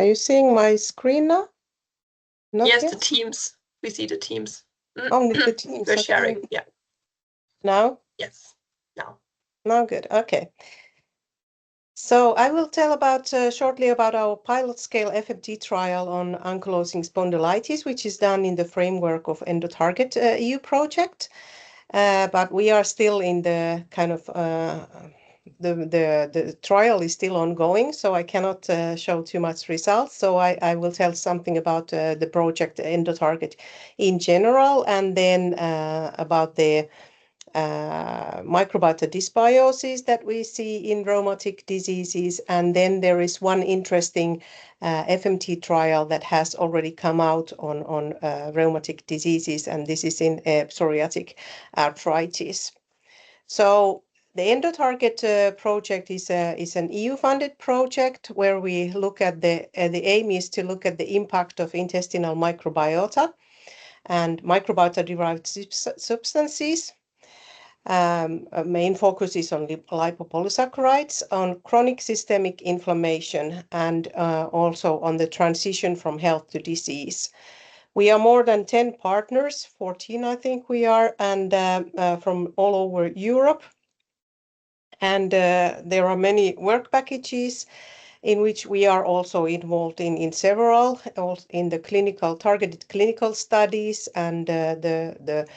Are you seeing my screen now? Not yes, yet? the Teams. We see the Teams. Only the Teams. We're okay. sharing. Yeah. Now? Yes. Now. Now good. Okay. So I will tell about shortly about our pilot scale FMT trial on ankylosing spondylitis, which is done in the framework of ENDOTARGET EU project. But we are still in the kind of the trial is still ongoing, so I cannot show too much results. So I will tell something about the project ENDOTARGET in general, and then about the microbiota dysbiosis that we see in rheumatic diseases. And then there is one interesting FMT trial that has already come out on rheumatic diseases, and this is in psoriatic arthritis. So the ENDOTARGET project is an EU-funded project where we look at the aim is to look at the impact of intestinal microbiota and microbiota-derived substances. Main focus is on lipopolysaccharides, on chronic systemic inflammation, and also on the transition from health to disease. We are more than 10 partners, 14 I think we are, and from all over Europe. And there are many work packages in which we are also involved in several, in the targeted clinical studies and the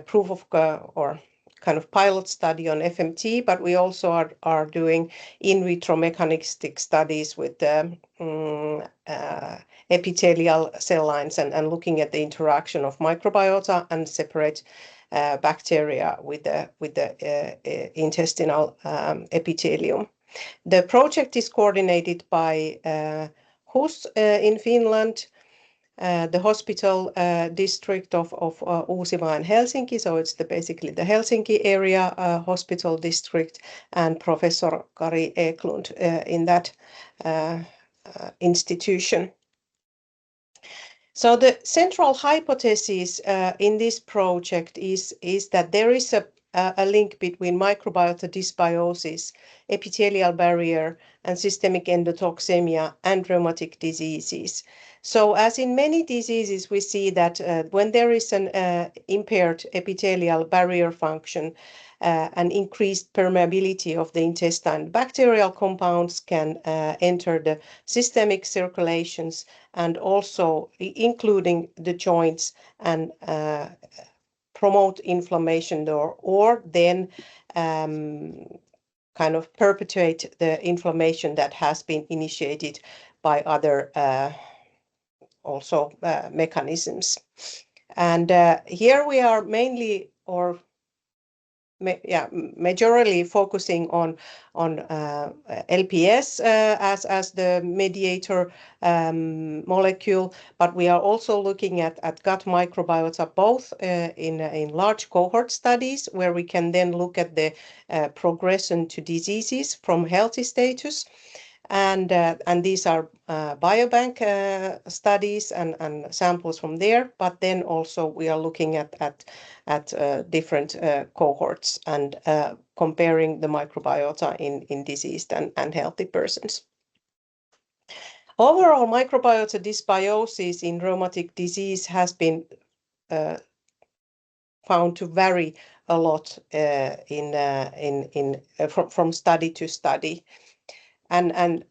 proof of or kind of pilot study on FMT, but we also are doing in vitro mechanistic studies with epithelial cell lines and looking at the interaction of microbiota and separate bacteria with the intestinal epithelium. The project is coordinated by HUS in Finland, the hospital district of Uusimaa and Helsinki, so it's basically the Helsinki area hospital district, and Professor Kari Eklund in that institution. So the central hypothesis in this project is that there is a link between microbiota dysbiosis, epithelial barrier, and systemic endotoxemia and rheumatic diseases. So as in many diseases, we see that when there is an impaired epithelial barrier function, an increased permeability of the intestine, bacterial compounds can enter the systemic circulations and also including the joints and promote inflammation or then kind of perpetuate the inflammation that has been initiated by other also mechanisms. And here we are mainly majorly focusing on LPS as the mediator molecule, but we are also looking at gut microbiota both in large cohort studies where we can then look at the progression to diseases from healthy status. And these are biobank studies and samples from there, but then also we are looking at different cohorts and comparing the microbiota in diseased and healthy persons. Overall, microbiota dysbiosis in rheumatic disease has been found to vary a lot from study to study. And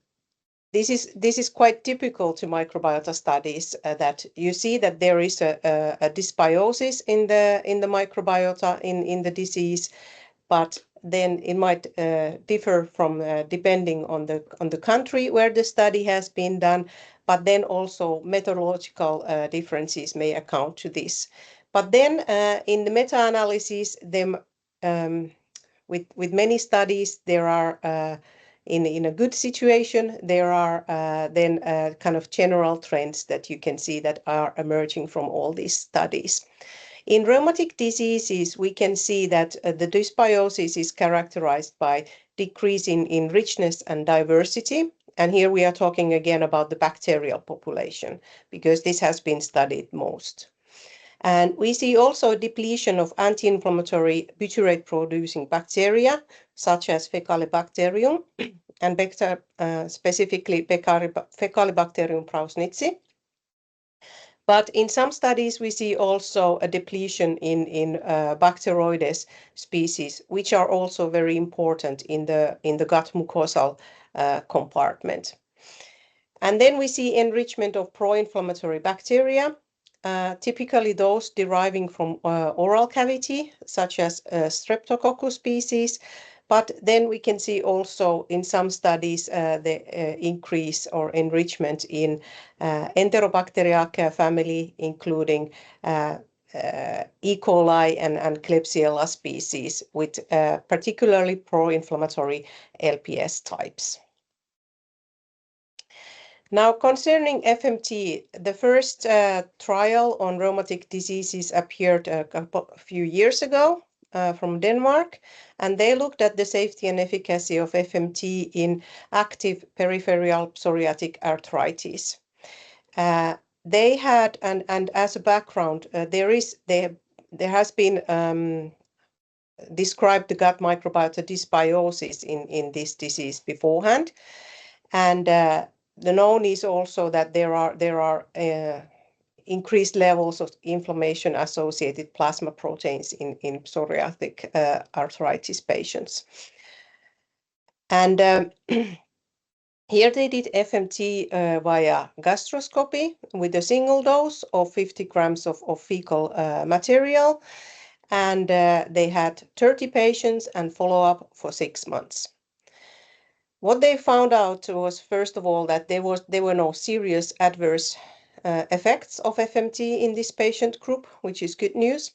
this is quite typical to microbiota studies that you see that there is a dysbiosis in the microbiota in the disease, but then it might differ from depending on the country where the study has been done, but then also methodological differences may account to this. But then in the meta-analysis, with many studies, there are in a good situation, there are then kind of general trends that you can see that are emerging from all these studies. In rheumatic diseases, we can see that the dysbiosis is characterized by decrease in richness and diversity. And here we are talking again about the bacterial population, because this has been studied most. And we see also depletion of anti-inflammatory butyrate-producing bacteria, such as Fecal bacterium, and specifically Fecalibacterium prausnitzi. But in some studies, we see also a depletion in Bacteroides species, which are also very important in the gut mucosal compartment. And then we see enrichment of pro-inflammatory bacteria, typically those deriving from oral cavity, such as Streptococcus species. But then we can see also in some studies the increase or enrichment in Enterobacteriaceae family, including E. coli and Klebsiella species, with particularly pro-inflammatory LPS types. Now, concerning FMT, the first trial on rheumatic diseases appeared a few years ago from Denmark, and they looked at the safety and efficacy of FMT in active peripheral psoriatic arthritis. They had, and as a background, there has been described the gut microbiota dysbiosis in this disease beforehand, and the known is also that there are increased levels of inflammation-associated plasma proteins in psoriatic arthritis patients. And here they did FMT via gastroscopy with a single dose of 50 grams of fecal material, and they had 30 patients and follow-up for 6 months. What they found out was, first of all, that there were no serious adverse effects of FMT in this patient group, which is good news.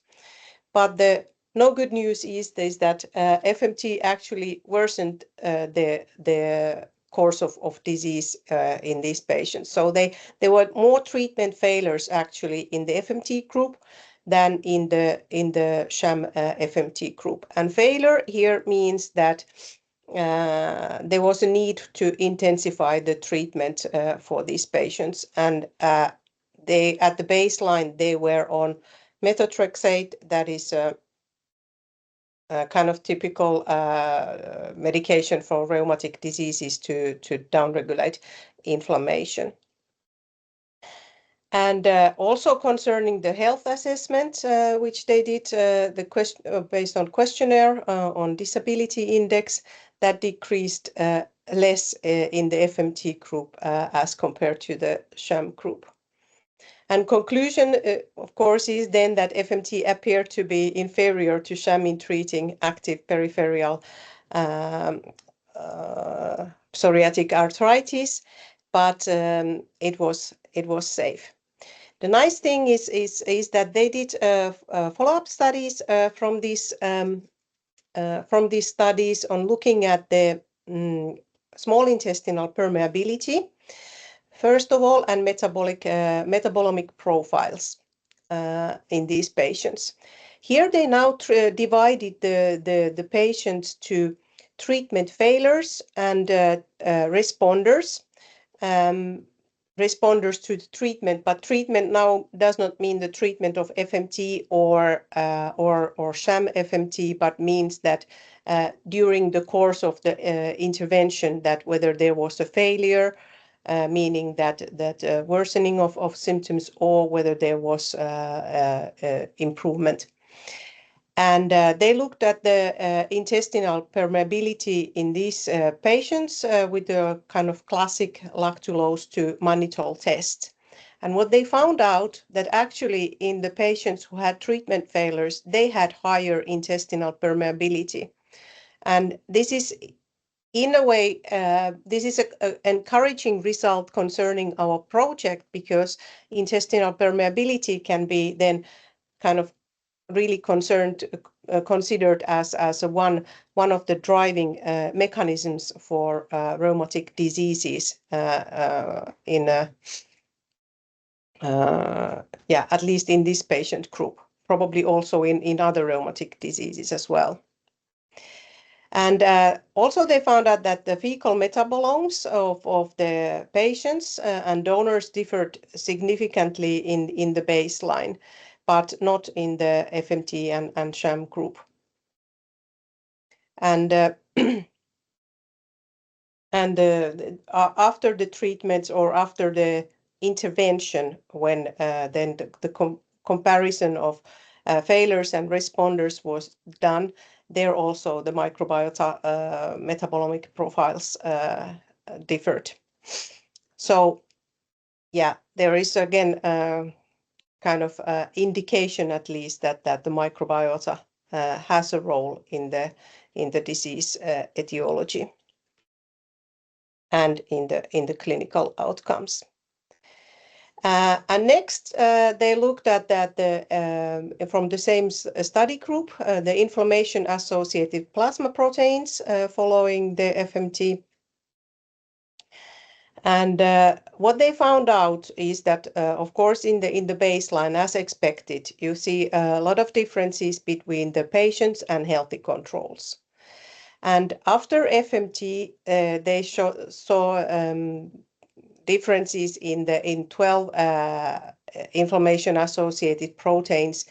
But the no good news is that FMT actually worsened the course of disease in these patients. So there were more treatment failures actually in the FMT group than in the sham FMT group. And failure here means that there was a need to intensify the treatment for these patients, and they at the baseline they were on methotrexate, that is a kind of typical medication for rheumatic diseases to downregulate inflammation. And also concerning the health assessment, which they did based on questionnaire on disability index, that decreased less in the FMT group as compared to the sham group. And conclusion, of course, is then that FMT appeared to be inferior to sham in treating active peripheral psoriatic arthritis, but it was safe. The nice thing is that they did follow-up studies from these studies on looking at the small intestinal permeability, first of all, and metabolomic profiles in these patients. Here they now divided the patients to treatment failures and responders. Responders to the treatment, but treatment now does not mean the treatment of FMT or sham FMT, but means that during the course of the intervention, that whether there was a failure, meaning that worsening of symptoms, or whether there was improvement. And they looked at the intestinal permeability in these patients with the kind of classic lactulose to mannitol test. And what they found out that actually in the patients who had treatment failures, they had higher intestinal permeability. And this is, in a way, this is an encouraging result concerning our project, because intestinal permeability can be then kind of really considered as one of the driving mechanisms for rheumatic diseases at least in this patient group, probably also in other rheumatic diseases as well. And also they found out that the fecal metabolomes of the patients and donors differed significantly in the baseline, but not in the FMT and sham group. And And after the treatments or after the intervention, when then the comparison of failures and responders was done, there also the microbiota metabolomic profiles differed. So yeah, there is again kind of indication at least that the microbiota has a role in the disease etiology and in the clinical outcomes. And next, they looked at that from the same study group, the inflammation-associated plasma proteins following the FMT. And what they found out is that, of course, in the baseline, as expected, you see a lot of differences between the patients and healthy controls. And after FMT, they saw differences in 12 inflammation-associated proteins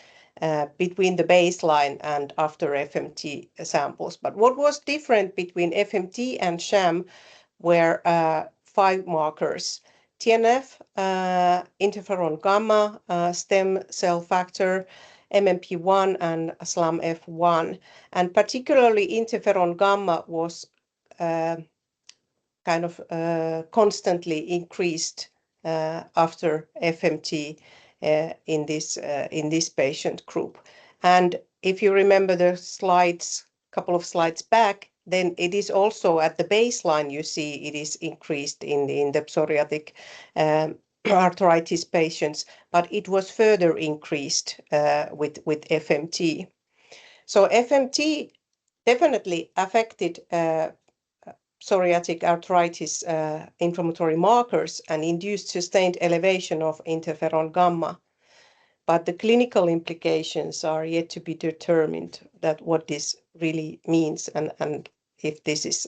between the baseline and after FMT samples. But what was different between FMT and sham were 5 markers: TNF, interferon gamma, stem cell factor, MMP1, and SLAMF1. And particularly interferon gamma was kind of constantly increased after FMT in this patient group. And if you remember the slides, couple of slides back, then it is also at the baseline you see it is increased in the psoriatic arthritis patients, but it was further increased with FMT. So FMT definitely affected psoriatic arthritis inflammatory markers and induced sustained elevation of interferon gamma. But the clinical implications are yet to be determined, that what this really means and if this is,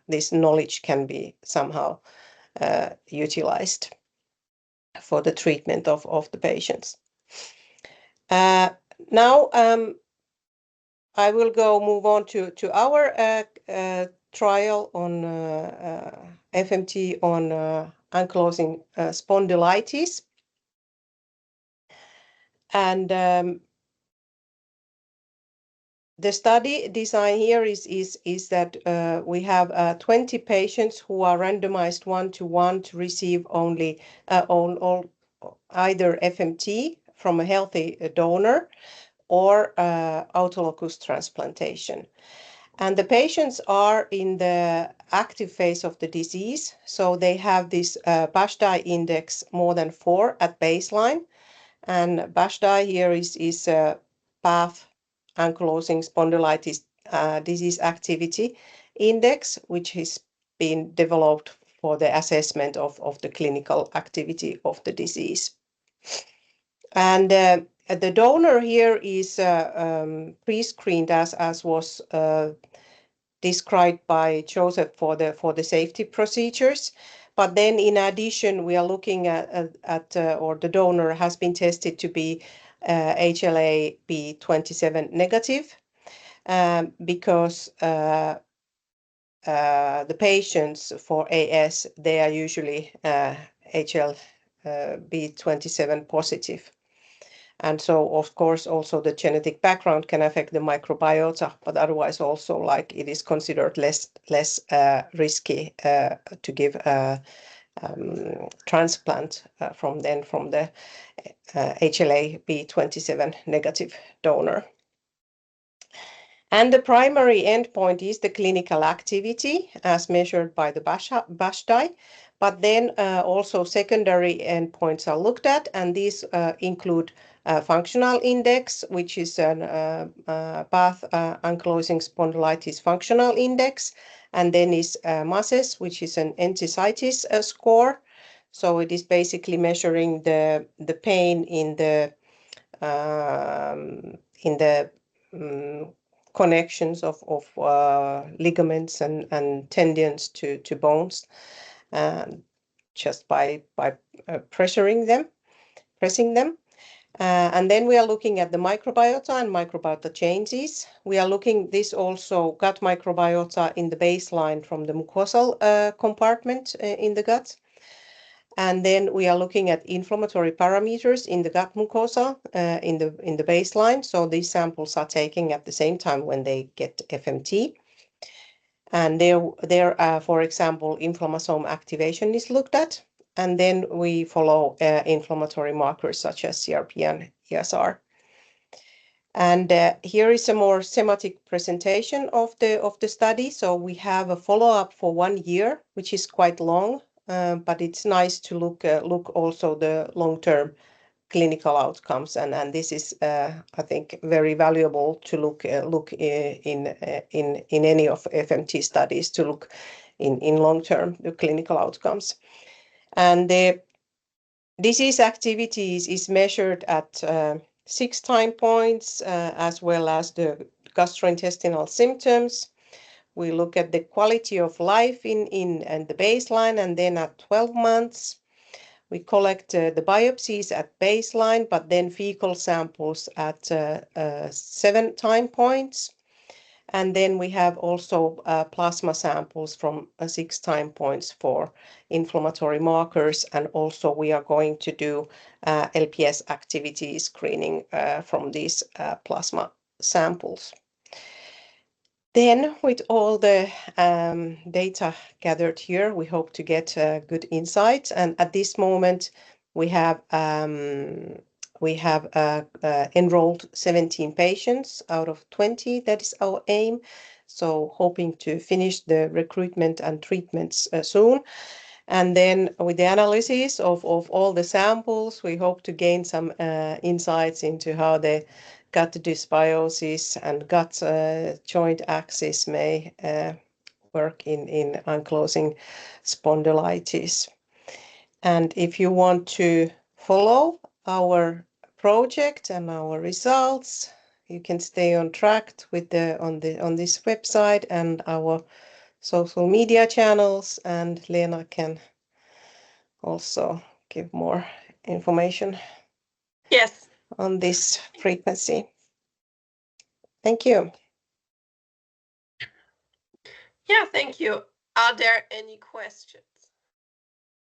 this knowledge can be somehow utilized for the treatment of the patients. Now I will move on to our trial on FMT on ankylosing spondylitis. And the study design here is that we have 20 patients who are randomized 1-to-1 to receive only either FMT from a healthy donor or autologous transplantation. And the patients are in the active phase of the disease, so they have this BASDAI index more than 4 at baseline. And BASDAI here is a path ankylosing spondylitis disease activity index, which has been developed for the assessment of the clinical activity of the disease. And the donor here is pre-screened as was described by Joseph for the safety procedures. But then in addition, we are looking at or the donor has been tested to be HLA-B27 negative because the patients for AS, they are usually HLA-B27 positive. And so, of course, also the genetic background can affect the microbiota, but otherwise also like it is considered less risky to give transplant from the HLA-B27 negative donor. And the primary endpoint is the clinical activity as measured by the BASDAI, but then also secondary endpoints are looked at, and these include functional index, which is a path ankylosing spondylitis functional index, and then is MASES, which is an enthesitis score. So it is basically measuring the pain in the connections of ligaments and tendons to bones, just by pressing them. And then we are looking at the microbiota and microbiota changes. We are looking this also gut microbiota in the baseline from the mucosal compartment in the gut. And then we are looking at inflammatory parameters in the gut mucosa in the baseline. So these samples are taken at the same time when they get FMT. And there, for example, inflammasome activation is looked at. And then we follow inflammatory markers such as CRP and ESR. And here is a more schematic presentation of the study. So we have a follow-up for 1 year, which is quite long, but it's nice to look also the long-term clinical outcomes, and this is I think very valuable to look in any of FMT studies, to look in long-term the clinical outcomes. And the disease activities is measured at 6 time points, as well as the gastrointestinal symptoms. We look at the quality of life in the baseline, and then at 12 months. We collect the biopsies at baseline, but then fecal samples at 7 time points. And then we have also plasma samples from 6 time points for inflammatory markers. And also we are going to do LPS activity screening from these plasma samples. Then with all the data gathered here, we hope to get good insights. And at this moment, we have enrolled 17 patients out of 20. That is our aim. So hoping to finish the recruitment and treatments soon. And then with the analysis of all the samples, we hope to gain some insights into how the gut dysbiosis and gut joint axis may work in ankylosing spondylitis. And if you want to follow our project and our results, you can stay on track with on this website and our social media channels, and Lena can also give more information. Yes. On this frequency. Thank you. Yeah, thank you. Are there any questions?